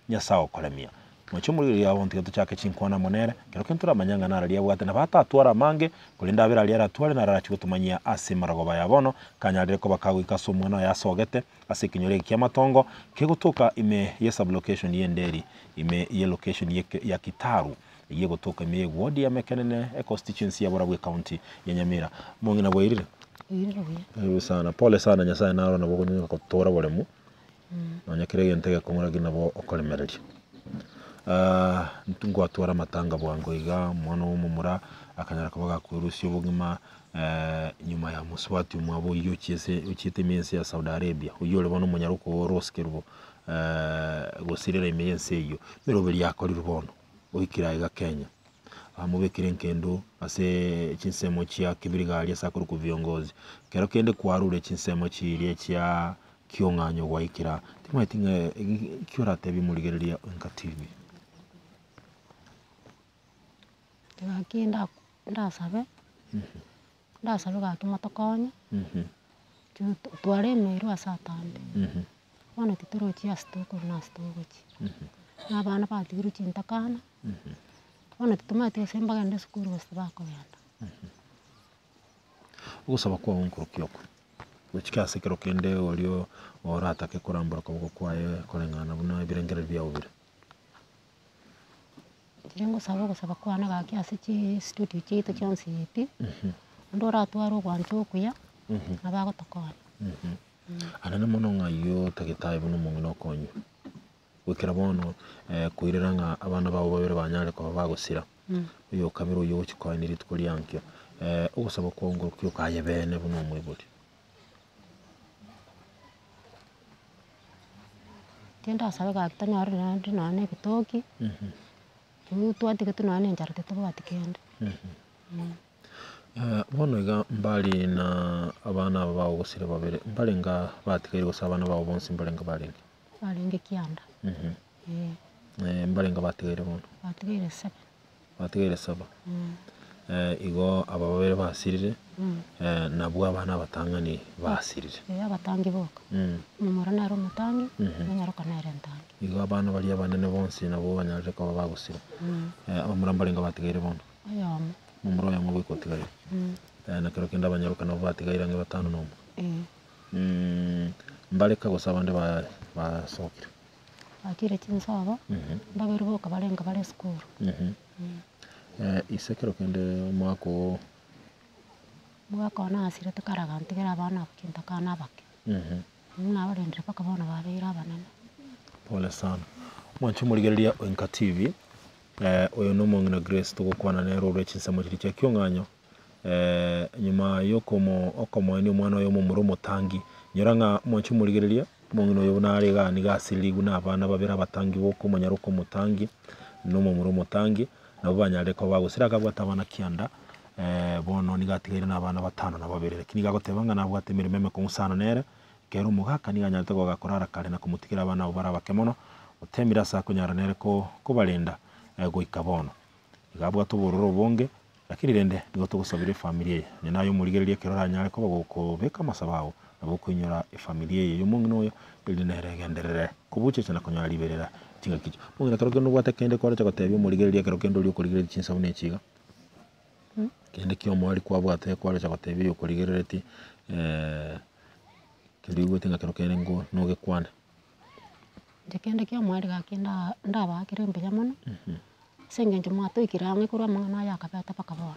nyasawo kolemia mwacho muri ya wonti gato chake chinkwana monere kero kentura manyanga nara liya bwate na bata atwara mange kulinda abira liya atware na rarachi gutumanyia ase maragoba yabono kanyarire ko bakagwika somwana yasogete ase kinyore kyamatongo kegutuka ime ye sublocation yenderi ime ye location ya Kitaru ye gutuka ime ward ya Mekenene constituency ya Borabwe county ya Nyamira mungina bwirire sana pole sana nyasaye naro na bogonyo ko tora bolemu nonyakire yentege kongora gina bo okolemereri ntungo atwara matanga bwango iga mwana w'umumura akanyara kabaga kwirusyo bugima nyuma ya muswati umwabo iyo cyese ukite imensi ya Saudi Arabia uyo lebona umunyaruko Rose Kerbo gosirira imensi iyo mirobiri yakori rubono uhikira iga Kenya amubekire nkendo ase chinsemo chia kibirigali asakuru ku viongozi kero kende kwarure chinsemo chiriye chia kyonganyo waikira timwetinga kiorate bimurigereria Inga TV Gaki ndasabe gaki motokonya tware meru asatande wana titoro chia stoko na stogochi n'abana batigiru chintakana wana titumati semba gande sukuru bose bakobenda ugusaba kwa onkuru kyoko wechikase kero kende olio orata ke kurambura ko kwaye kolengana buna ibirengere byawo bire Jengo gusaba kwana gaki ase chi studio chito chonsi ipi ndora twaro gwancho kuya abago tokona anana mono ngayo tagetaye buno mungino konyo wekera bono kuireranga abana babo babere banyare ko bagusira uyo kabiro yo chikoiniri tukuri yankyo ugusaba ko ngo kyo kaye bene buno mwiburi tenda sabe gaki tanyari nane bitoki twatike tunane njarate tubatikende bono iga mbali na abana babo gusira babere mbali nga batikere gusaba abana babo bonsi mbali nga balenge kianda mbali nga batikere bono batikere saba igo aba babere basirire nabwo abana batangani basirire abatangi boka mumura naro mutangi nyaruka nare ntangi igo abana bali abanene bonsi nabo banyaje ko bagusira abamura mbali nga batikere bono ayamo mumuro ya mwe kotigare na kero kenda banyaruka nabo batigare nge batano no mbali ka gusaba nde basokira akire chinsaba ndabero boka balenga bale school isekero kende mwako na asire tukaraga ntigera abana bakinta kana bake n'abarendere paka bona babera abanene pole sana mwancho murigereria Inga TV oyo no mongina Grace tugukwana nero urechinsemo kiri cya kyonganyo nyuma okomo ni mwana oyo mumuro mutangi nyoranga mwancho murigereria mongino oyo narega ni gasiligu n'abana babera batangi boko munyaruko mutangi no mumuro mutangi nabo banyare ko bagusira kabwata abana kianda bono nigatigire n'abana batano na babere lakini gagotebanga nabwo atemere meme kumusana nere kero mugaka niganyate ko gakorara kare na kumutikira abana ubara bakemono utemira sa kunyara nere ko balinda goika bono igabwa tubururo bonge lakini rende nigo tugusabire familia ni nayo murigererie kero ranyare ko bagokobeka masabaho nabo kunyura familia yo mungu noyo ilinere genderere kubuche cyana kunyara liberera tinga kicho mungu kero no bwatekende ko aracha gotebyo murigererie kero kendo uri kurigererie chinsa bune chiga kende kyo mwali kwa bwate ko aracha gotebyo kurigerereti kirigo tinga kero kerengo no gekwane Ndikende kio mwari gakinda ndabakire mbeya muno. Senge njuma to ikirange kurwa mangana yakabeta pakabona.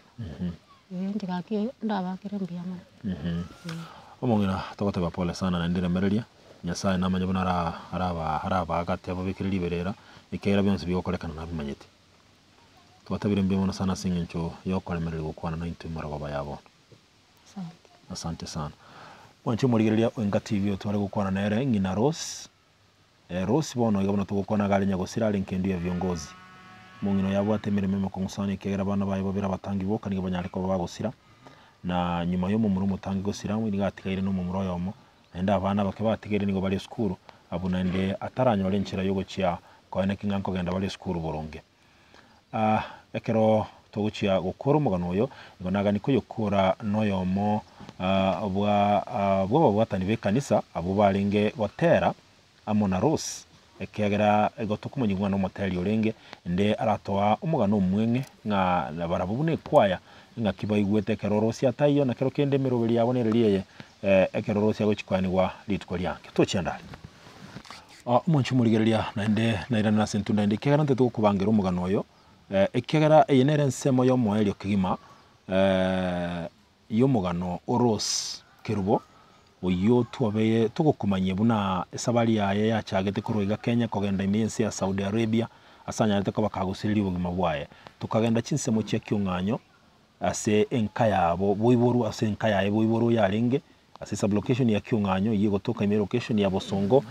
Njigaki ndabakire mbeya muno. Omongira togoteba pole sana na ndiremereria nyasaye namanye bona araba agate abo bikiriri berera ikera byonse byokorekana nabimanyete tubatabire mbeya muno sana singencho yokoremerera gukwana na into maragoba yabo. Asante sana mwancho murigereria Enka TV tware gukwana nere ngina Rose Rose bono igabona tugukwana gari nyagosira linkendu ya viongozi mungino yabo atemere memo kongusani kegera bana baye babira batangi boka nigo banyariko bagusira na nyuma yo mumuru mutangi gusira mwini gatigaire no mumuro yomo enda abana bake batigere nigo bali skuru abuna nde ataranyo lenchira yogo chia koene kinganko genda bali skuru boronge ekero toguchia gukora umugano uyo ngo naga niko yokora noyomo bwo bwatani bekanisa abo baringe gotera amona Rose ekegera egotukumanyigwa no moteli urenge nde aratoa umugano umwenge nga barabune kwaya nga kibaigwete kero Rose atayo na kero kende mirobeli yabonereriye ekero Rose yagochikwanirwa litko lyake tochiandali umunchi murigereria naende naira na sentunda inde kegera nte tukubangira umugano uyo ekegera yenere nsemo yo moelio kigima yo mugano Rose Kerubo oyo twabeye tugukumanye buna esabari yaye yachagete kuroiga Kenya kogenda imensi ya Saudi Arabia asanyarete ko bakagusirira ubugima bwaye tukagenda chinsemo cye kyunganyo ase enka yabo boiboru ase enka yaye boiboru yarenge ase sublocation ya kyunganyo yigo toka ime location ya Bosongo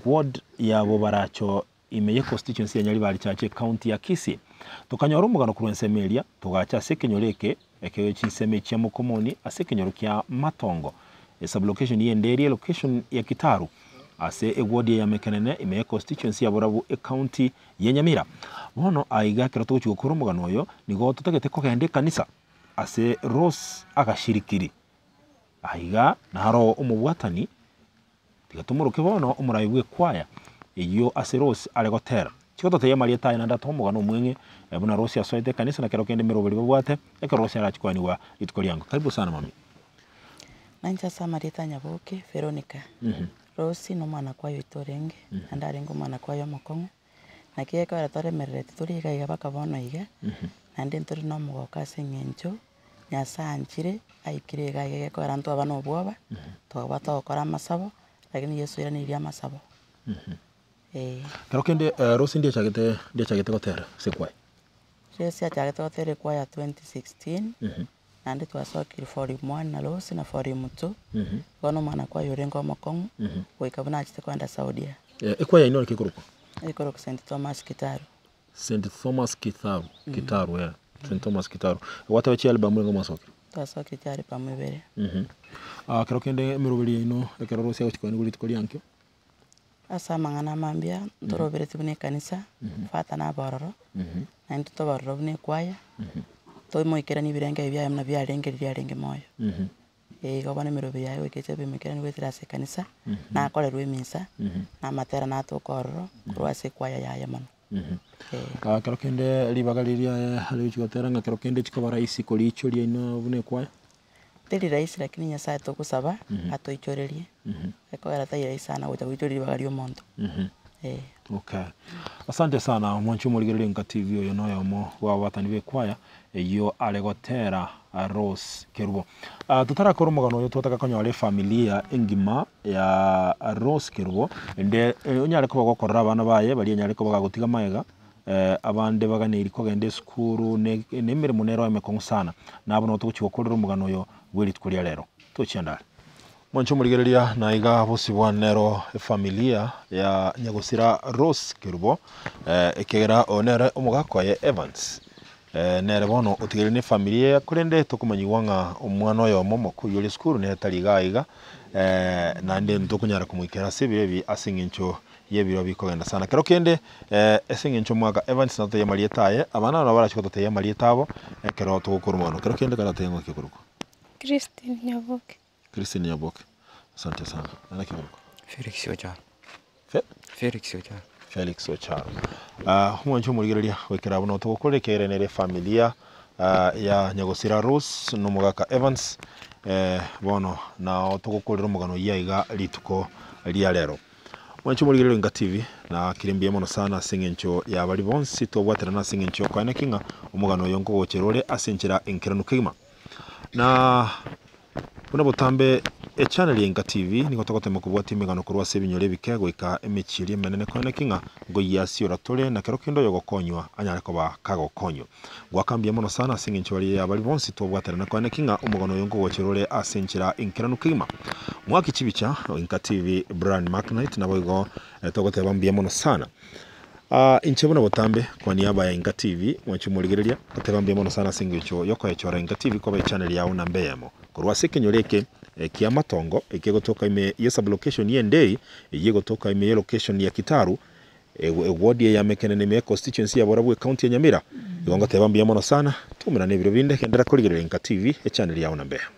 ward yabo baracho imeye constituency ya Nyaribari chache county ya Kisii tukanyora umugano kurensemelia tugacha sekenyoreke ekeyo chinseme cya mukomoni ase kenyoro kya Matongo sublocation yenderi location ya Kitaru ase ward ya Mekenene imeye constituency ya Borabu county ya Nyamira bono aiga kero tuchukura umugano oyo nigo tutagete ko kende kanisa ase Rose agashirikiri aiga naharo umubwatani tigatumuruke bono umurayibwe kwaya iyo ase Rose alegotera chikoto teye Maria tayi nanda tomugano mwenge buna Rose asoite kanisa na kero kende mirobeli bwate eka Rose arachikwaniwa litko lyango karibu sana mami. Nanja Maria Nyaboke Veronica Rose no mwana kwayo itorenge andarengo mwana kwayo mokongo na kieka aratore merete turi iga bakabono iga nande nturi no mugoka sengencho nyasanchire aikire iga ko arantu abano bwoba to gukora amasabo lakini Yesu ira niria amasabo kero kende Rose ndiye chagete gotera sekwai Rose chagete gotera kwa ya 2016 nande twasokire for one na Rose na for 2 kono mwana kwayo rengo mokongo goikabuna achite kwenda Saudia ekwaya ino kikuruko ekoro St Thomas Kitaru Kitaru ya St Thomas Kitaru watawechi album ngo masokire twasokire cyari pamwebere kero kende mirobeli ino ekero Rose yagochikwani litko lyanke asa mangana mambia ndorobere tubune kanisa fata na bororo na ntuto bororo bune kwaya to moikera ni birenge bya na bya renge moyo gobana mirobe yayo wekete bimekera ni wetira se kanisa na akorerwe misa na matera na tokororo kurwa se kwaya yaye mono kero kende libagaliria hali chigotera nga kero kende chikaba raisi kolichoria ino bune kwaya teri raisi lakini Nyasaye tokusaba atoichorerie eko garata raisi sana gutawichoria bagario monto okay asante sana mwanchu murigereria Enka TV oyo no yomo wa watani be kwaya iyo alegotera Rose Kerubo tutarakora umugano oyo twataka konyore familia engima ya Rose Kerubo ende onyare ko bagokorera abana baye bali nyare ko bagagutiga maega abande baganeri ko gende skuru ne mirimo nero amekongo sana nabo no tukuchigokorera umugano oyo welitko lya lero tochiandala mwancho murigereria na iga bosi bwanero familia ya nyagosira Rose Kerubo ekegera onere umugakoye Evans nere bono utigere ni familia kurende tukumanyiwanga omwana oyo momo kuyole skuru ne taliga iga nande ntukunyara kumwikera sibirebi asingincho yebiro bikogenda sana kero kende esingincho mwaka Evans nato ya Marietaye abana na barachiko to ya Marietabo kero tukurumono kero kende kana tengo kikuruko Christine Nyaboke Christine Nyaboke asante sana ana kikuruko Felix Ocharo Felix Ocharo mwancho murigereria wekera buno tukurekere nere familia ya Nyagosira Rose n'umugaka Evans bono na tugukurira umugano yaiga rituko ria rero mwancho muri Inga TV na kirimbiye mono sana singencho ya bali bonsi tobwatera na singencho kwa nekinga umugano yongo gocherore asenchera inkiranu kigima na kuna botambe channel ya Inga TV niko tokotema kubwati imigano kurwa sebinyore bikego ika emechiri menene kwa nekinga ngo yasiora tole na kero kindo yogo konywa anyare ko ba kago konyo gwakambye mono sana singencho bali ya bali bonsi tobwatera na kwa nekinga umugano yongo gocherore asenchera inkiranu kigima mwaki chibicha Inga TV brand magnate na boigo tokoteba mbye mono sana inchebona botambe kwa niaba ya Inga TV mwachumuligereria tokoteba mbye mono sana singencho yoko echora Inga TV kwa channel ya una mbeyemo kurwa sekinyoreke kia matongo ikigotoka ime yes location yendei ikigotoka ime location ya Kitaru ward ya Mekenene me constituency ya Borabu county ya Nyamira igonga tebambia mono sana tumira ne biro binde kendera kuligerera Inga TV channel ya una mbeyemo